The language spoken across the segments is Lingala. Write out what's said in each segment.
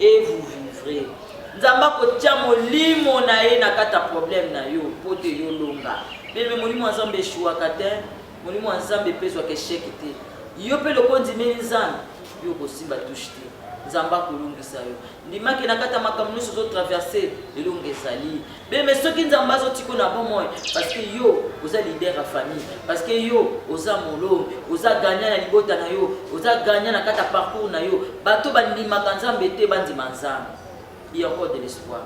et vous vivrez. Nzamba kotia molimo na ye na kata problème na yo pote yo longa. Bébé molimo nzambe shuaka te, molimo nzambe peso ke sheki te. Yo pe lokondi meni nzambe yo ko simba touche te. Nzamba kolungisa yo. Ndimaki na kata makamno zo traverser elonga ezali. Bébé soki nzamba zo tiko na bon moy parce que yo oza leader à famille, parce que yo oza molom, oza gagnant na libota na yo, oza gagnant na kata parcours na yo. Bato bandimaka nzambe te bandima nzambe. Il y a encore de l'espoir.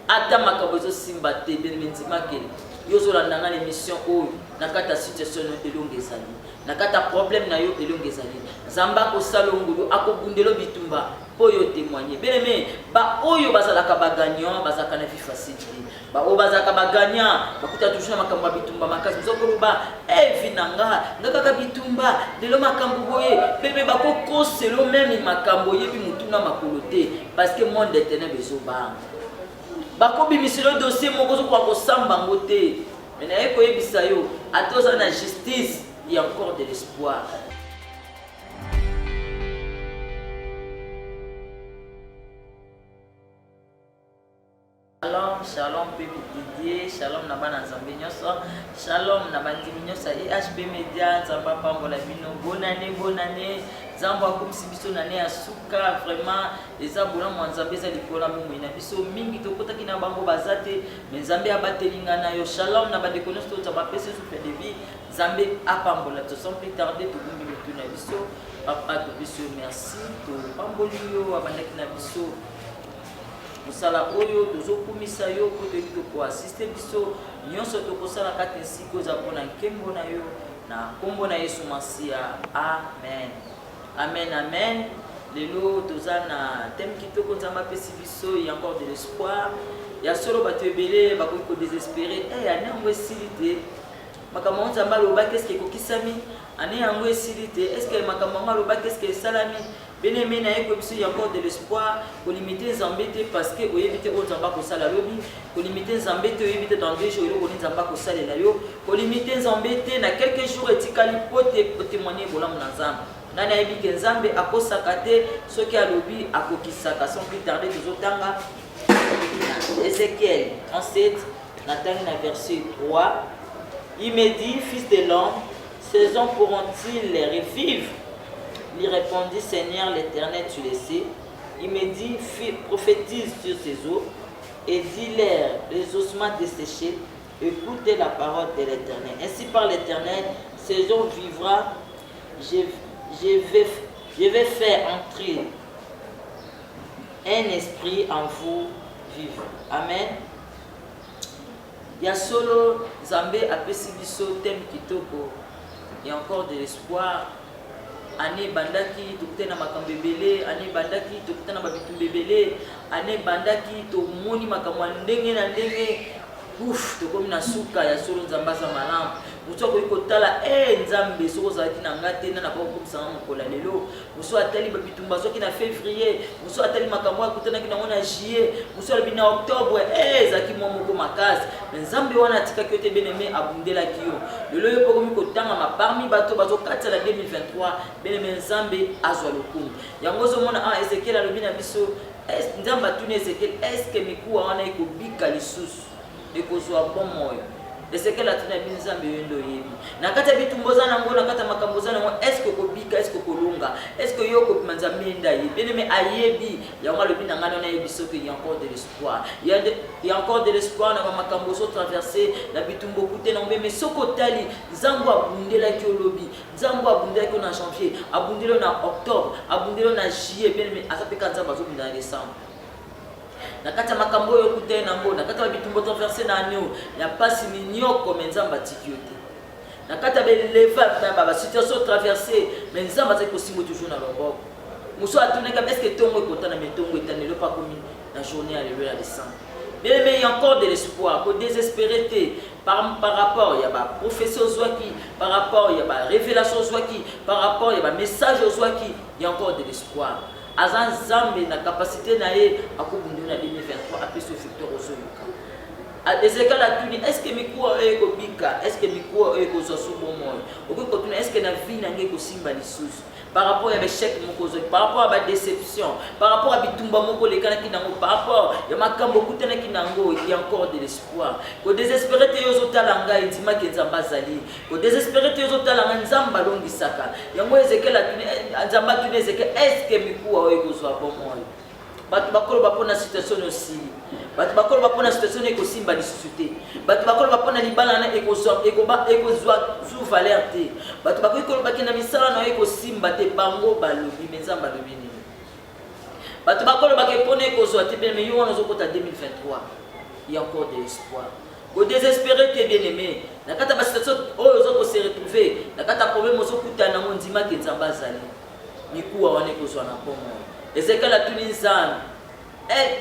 Attends ma kabozo simba te ben menzimakeli. Yo zo landanga l'émission o nakata situation no elonge ezali. Nakata problème na yo elonge ezali. Zamba ko salongolo akobundelo bitumba po yo témoigner. Bien ba oyo bazalaka ba gagnant bazaka na vie facile. Ba o bazaka ba gagnant bakuta toujours makambo bitumba makasi nzokolo ba vinanga ngaka bitumba lelo makambo boye bébé bako koselo même makambo yebi mutuna makolote parce que monde des ténèbres ezoba. Bako bimiselo dossier moko zo kwa kosamba ngote. Mais na eko yebisa yo atoza na justice, il y a encore de l'espoir. Shalom, shalom Pépi Didier, shalom na bana nzambe nyoso, shalom na bandimi nyoso IHB Media, nzamba pambola bino, bonne année, nzamba akomisi biso na ne ya suka, vraiment eza bona mwa nzambe eza likola mingi na biso mingi tokotaki na bango bazate, mais nzambe abatelinga na yo, shalom na bandeko nyonso nzamba pese souffle de vie, nzambe apambola to sans plus tarder to bumbi mutu na biso, papa to biso merci, to pamboli yo abandaki na biso. Musala oyo tozokumisa yo ko to assister biso nyonso tokosala kati nsiko za pona nkembo na yo na kombo na Yesu Masia. Amen. Amen, amen. Lelo tozana thème kitoko nzamba pesi biso, il y a encore de l'espoir. Ya solo bato ebele bakoki ko désespérer. Ane yango esili te. Makambo nzamba loba qu'est-ce que kokisami? Ane yango esili te. Est-ce que makambo loba qu'est-ce que salami? Bien aimé, il y a encore de l'espoir pour limiter les embêtés parce que vous évitez aux embêtés pour ça la lobby, pour limiter les embêtés, vous évitez dans 2 jours, vous évitez les embêtés pour ça les layo, pour limiter les embêtés, dans quelques jours, et tikali pour témoigner pour l'homme dans Nana ebi kenzambe akosakate ceux qui a lobby akokisaka sans plus tarder des otanga. Ézéchiel 37, Nathan verset 3. Il me dit, fils de l'homme, ces hommes pourront-ils les revivre? Il répondit, Seigneur l'Éternel, tu le sais. Il me dit, prophétise sur ces eaux et dis-leur les ossements desséchés, écoutez la parole de l'Éternel. Ainsi par l'Éternel, ces eaux vivra. Je vais faire entrer un esprit en vous vivre. Amen. Il y a solo Zambé a pesibiso thème kitoko. Il y a encore de l'espoir. Ane bandaki tokutana makambo ebele, ane bandaki tokutana babitu bebele, ane bandaki to moni makambo ndenge na ndenge. Ouf, tokomi na suka ya solo nzamba za malamu. Mutu akoki kotala nzambe soko ozalaki na nga te na bakokobisanga mokola lelo. Musu atali babitumba soki na février, musu atali makambo akutanaki nango na juillet, musu alobi na octobre ezalaki mwa moko makasi. Me nzambe wana atikaki yo te bien-aimé abundelaki yo. Lelo yo pokomi kotangama parmi bato bazokatisa na 2023, bien-aimé nzambe azwa lokumu. Yango ozomona Ezekiel alobi na biso, nzambe atuni Ezekiel, eske mikuwa wana ekobika lisusu ekozwa bon moyo? Ezekiel atuna binzambe yendo yebi. Nakata bitumboza nango nakata makamboza nango eske kobika eske kolonga eske yoko manzambe nda yebi. Bien-aimé ayebi yango lobi na ngana na yebi soki il y a encore de l'espoir. Il y a encore de l'espoir na makambozo traverser na bitumbo kute na mbeme soko tali nzambo abundela ki olobi. Nzambo abundela ki na janvier, abundela na octobre, abundela na juillet. Bien-aimé asapeka nzambo azobina na décembre. Nakata makambo yo kute na mbo nakata bitumbo traverser na anyo ya pasi minyoko menzamba tikiote nakata beleva ba situation traverser menzamba tiko simbo toujours na loboko muso atuneka est-ce que tongo ekotana metongo etanelo pas comme la journée à l'élever à descendre. Bien mais il y a encore de l'espoir pour désespérité par rapport il y a ba prophétie zwaki par rapport il y a ba révélation zwaki par rapport il y a ba message zwaki il y a encore de l'espoir. Azan Zambe na capacité na ye akobundu na 2023 après ce victoire au Soyoka. Ezekiel a dit est-ce que mikuwa ekobika, est-ce que mikuwa ekozosu bon moyo? Okoko tuna est-ce que na vie na ngai kosimba lisusu par rapport à l'échec mokozo, par rapport à la déception, par rapport à bitumba moko lekana kinango, par rapport à makambo kutana kinango, il y a encore de l'espoir. Ko désespéré te yozo talanga indima kenzamba zali. Ko désespéré te yozo talanga nzamba longi saka. Yango Ezekiel nzamba tune Ezekiel est-ce que mikuwa oyekozwa bomo? Batu bakolo bapona situation aussi. Batu bakolo bapona situation ekosimba lisusu te. Batu bakolo bapona libala na ekozwa zu valeur te. Batu bakolo bakina misala na ekosimba te bango balobi menzamba lobi nini. Batu bakolo bakepona ekozwa te bien mais yo on ozokota 2023. Il y a encore de l'espoir. Ko désespéré te bien aimé. Nakata ba situation oyo ozoko se retrouver. Nakata problème ozokuta na mondima ke nzamba zali. Mikuwa wana ekozwa na pomo. Ezekiel a tuni nzambe.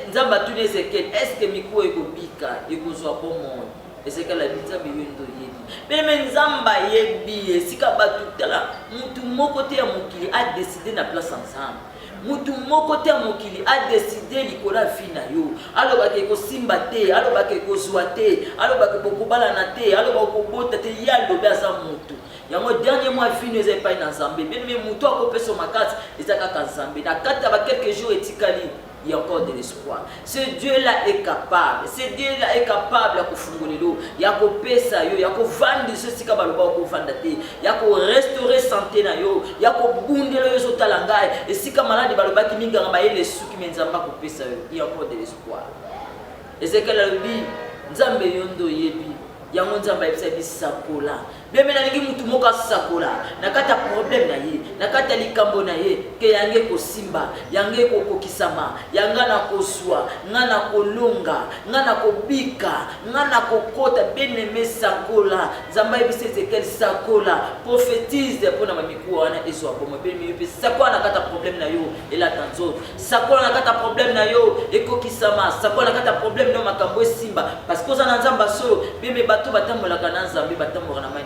Nzambe a tuni Ezekiel. Est-ce que mikuwa ekobika ekozwa pomo? Ezekiel a dit nzambe yondo yebi. Mais nzambe yebi esika batu tala mutu moko te ya mokili a décidé na place ensemble. Mutu moko te ya mokili a décidé likola fina yo. Alobaka ekosimba te, alobaka ekozwa te, alobaka bokobalana te, alobaka kobota te ya lobe aza mutu. Yango dernier mois fini ezai pas na Nzambe. Bien mais mutu akopesa makati ezaka ka Nzambe. Na kata ba quelques jours etikali, il y a encore de l'espoir. Ce Dieu-là est capable. Ce Dieu-là est capable ya kufungulelo, ya kopesa yo, ya kovanda ce sika baloba ko vanda te, ya ko restaurer santé na yo, ya ko bundelo yo zotala ngai, et sika malade baloba ki minga ba ele suki menzamba kopesa yo, il y a encore de l'espoir. Ezekiel alobi Nzambe yondo yebi, yango Nzambe yebisa bisakola. Bien mais nalingi mutu moko sakola, nakata problème na ye, nakata likambo na ye, ke yange ko simba, yange ko kokisama, yanga na koswa, ngana kolonga, ngana kobika, ngana kokota bien aimé sakola. Nzambe yebisa Ezekiel sakola, prophétise pour na mamiku wana ezwa bomo bien mais sakola nakata problème na yo et la tanzo. Sakola nakata problème na yo ekokisama, sakola nakata problème na makambo simba parce que za Nzamba solo, bien mais bato batambola kana Nzambe batambola na mai.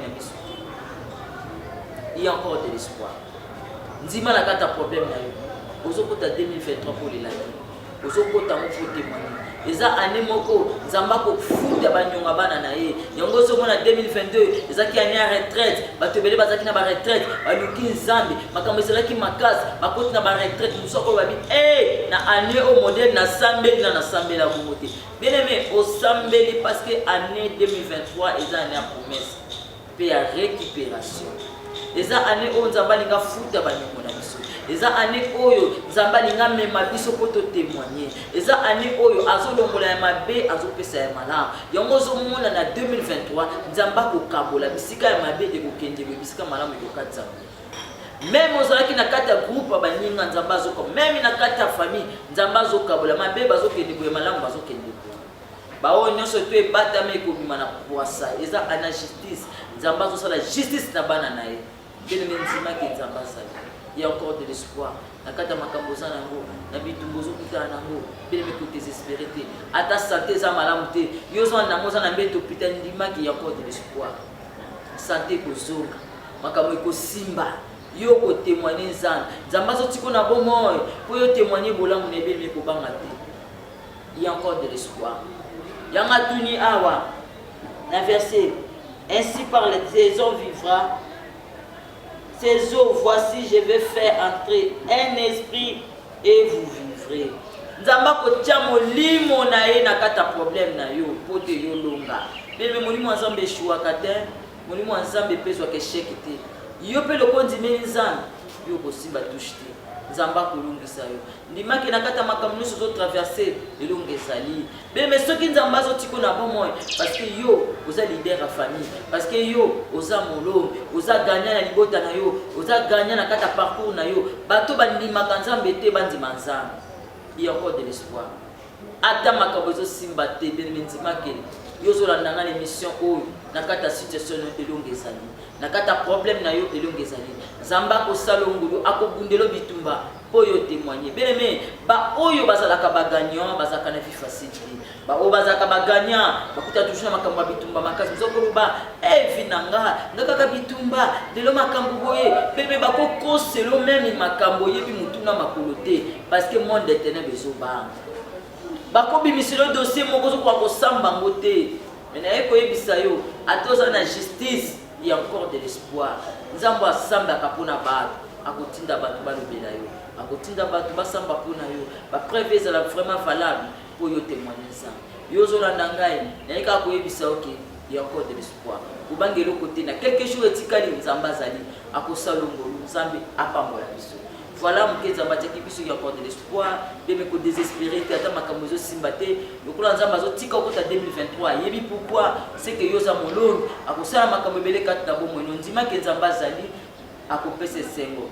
Il y a encore de l'espoir. Ndima na kata problème na yo. Ozokota 2023 pour les laki. Ozokota mo pour témoigner. Eza année moko Nzamba ko futa banyonga bana na ye. Yango zo mona 2022 ezaki année à retraite. Batobele bazaki na ba retraite, baluki Nzambe, makambo ezalaki makasi, bakoti na ba retraite musoko babi na année au modèle na sambeli na sambela bomote. Bien aimé, au sambeli parce que année 2023 eza année à promesse. Et à récupération. Les années où Nzamba linga futa banyongo na biso. Les années où Nzamba linga mema biso pour te témoigner. Les années où azolongola mabe azopesa ya mala. Yango zo mona na 2023 Nzamba ko kabola bisika ya mabe e ko kende bisika malamu ko katsa. Même ozalaki na kata groupe baninga Nzamba zo ko même na kata famille Nzamba zo kabola mabe bazo kende boye malamu bazo kende. Bao nyonso to ebatame ko bima na poisa. Eza ana justice. Nzamba zo la justice na bana na ye. Bien nzima ki Nzamba sa. Il y a encore de l'espoir. Na kata makambo za nango, na bitumbo zo kuta nango, bien me ko désespéré te. Ata santé za malamu te. Yo zo na moza na mbeto pita ndima ki il y a encore de l'espoir. Santé ko zonga. Makambo ko simba. Yo ko témoigner Nzamba. Nzamba zo tiko na bomoy. Po yo témoigner bolamu ne bien me ko banga te. Il y a encore de l'espoir. Yanga tuni awa. Na verset ainsi par les eaux vivra. Ces eaux, voici, je vais faire entrer un esprit et vous vivrez. Nzamba ko tia molimo na ye na kata problème na yo pote yo longa. Bebe molimo Nzambe shuwa kate, molimo Nzambe peso ke shekite. Yo pe lo kondimeli Nzambe, yo ko simba touchete. Nzamba ko lungisa yo. Ndimaki na kata makamno so zo traverser elonge sali. Bebe soki Nzamba zo tiko na bomoy parce que yo oza leader à famille, parce que yo oza molo, oza gagnant na libota na yo, oza gagnant na kata parcours na yo. Bato bandimaka Nzambe te bandima Nzambe. Il y a encore de l'espoir. Ata makambo zo simba te bebe nzimaki. Yo zo landanga l'émission o na kata situation elonge sali. Na kata problème na yo elonge sali. Nzamba ko salongulu akobundelo bitumba po yo témoigner. Bien ba oyo bazalaka ba gagnant bazaka na vie facile. Ba o bazaka ba gagnant bakuta toujours makambo bitumba makasi zokolo ba vinanga ngaka bitumba lelo makambo boye bebe bako koselo même makambo yebi mutuna makolote parce que monde de ténèbres ezoba. Bako bimiselo dossier moko zo kwa kosamba ngote. Mais na eko yebisa yo atoza na justice il y a encore de l'espoir. Nzambo asambaka mpona bato akotinda bato balobela yo akotinda bato basamba mpona yo bapreuve ezala vraiment valable mpo yo témoigne nzambe yo ozolanda ngai naye kaka koyebisa oke il y a encore de l'espoir kobanga eloko te na quelque chose etikali nzambe azali akosala ngolu nzambe apambola biso voilà moke nzambe atiaki biso il y a encore de l'espoir mpe me kodésespéré te ata makambo ezosimba te lokola nzambe azotika okota 2023 yebi pourquoi c'est que yo oza molongi akosala makambo ebele kati na bomoi nondimaki nzambe azali akopesa esengo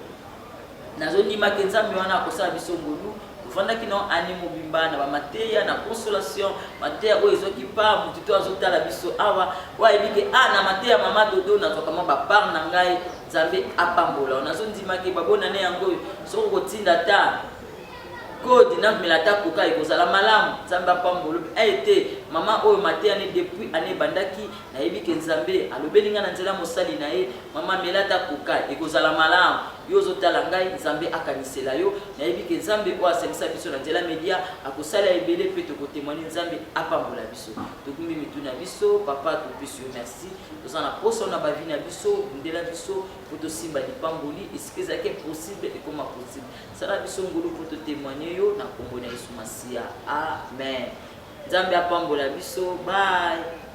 nazondimaki nzambe wana akosala biso ngolu ofandaki na ani mobimba na bamateya na consolation mateya oyo ezoki pa motu to azotala biso awa wayebike na mateya mama dodo nazwaka mwa bapart na ngai nzambe apambola nazondimaki babonane yango soki kotinda ta kodi namela ta koka ekozala malamu nzambe apambola ete mama oyo mateya ne depuis ane ebandaki nayebike nzambe alobeli ngai na nzela mosali na ye mama mela ta koka ekozala malamu yo ozotala ngai nzambe akanisela yo nayebike nzambe oyo asangisa biso na nzela media akosala ebele mpe tokotémoigne nzambe apambola biso tokumbi mitu na biso papa topesi yo merci toza na poso na bavi na biso ndela biso mpo tosimba lipamboli esika ezalaki impossible ekoma possible sala biso ngolu mpo totémoigne yo na kombo na yesu masiya amen nzambe apambola biso bye